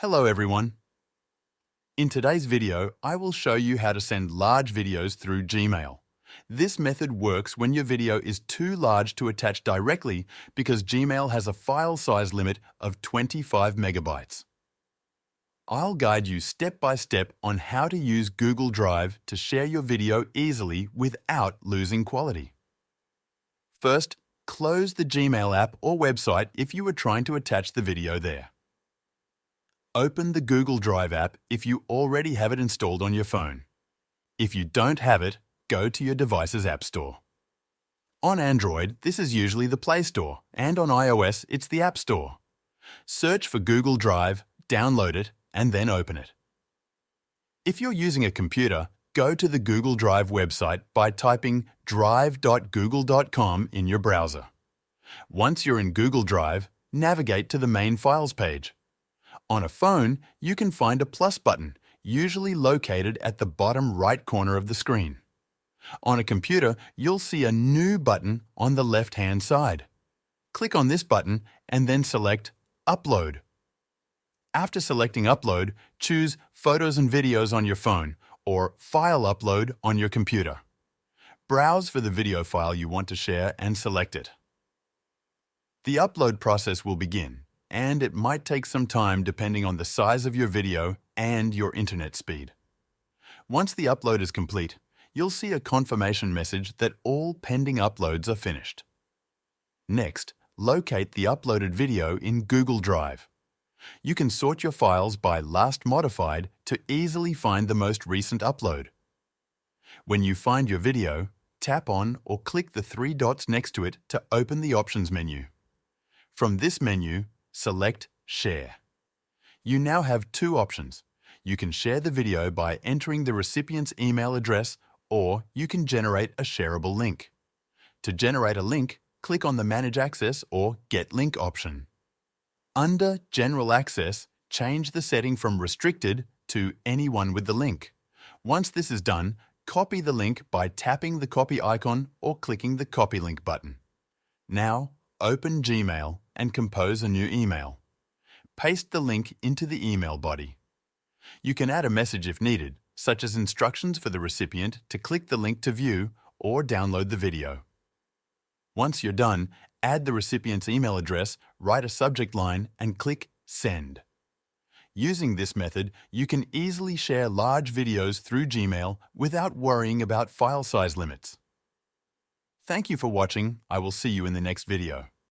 Hello everyone. In today's video, I will show you how to send large videos through Gmail. This method works when your video is too large to attach directly because Gmail has a file size limit of 25 megabytes. I'll guide you step by step on how to use Google Drive to share your video easily without losing quality. First, close the Gmail app or website if you are trying to attach the video there. Open the Google Drive app if you already have it installed on your phone. If you don't have it, go to your device's App Store. On Android, this is usually the Play Store, and on iOS, it's the App Store. Search for Google Drive, download it, and then open it. If you're using a computer, go to the Google Drive website by typing drive.google.com in your browser. Once you're in Google Drive, navigate to the main files page. On a phone, you can find a plus button, usually located at the bottom right corner of the screen. On a computer, you'll see a new button on the left-hand side. Click on this button and then select Upload. After selecting Upload, choose Photos and Videos on your phone or File Upload on your computer. Browse for the video file you want to share and select it. The upload process will begin, and it might take some time depending on the size of your video and your internet speed. Once the upload is complete, you'll see a confirmation message that all pending uploads are finished. Next, locate the uploaded video in Google Drive. You can sort your files by last modified to easily find the most recent upload. When you find your video, tap on or click the three dots next to it to open the Options menu. From this menu, select Share. You now have two options. You can share the video by entering the recipient's email address, or you can generate a shareable link. To generate a link, click on the Manage Access or Get Link option. Under General Access, change the setting from Restricted to Anyone with the link. Once this is done, copy the link by tapping the copy icon or clicking the Copy Link button. Now, open Gmail and compose a new email. Paste the link into the email body. You can add a message if needed, such as instructions for the recipient to click the link to view or download the video. Once you're done, add the recipient's email address, write a subject line, and click Send. Using this method, you can easily share large videos through Gmail without worrying about file size limits. Thank you for watching. I will see you in the next video.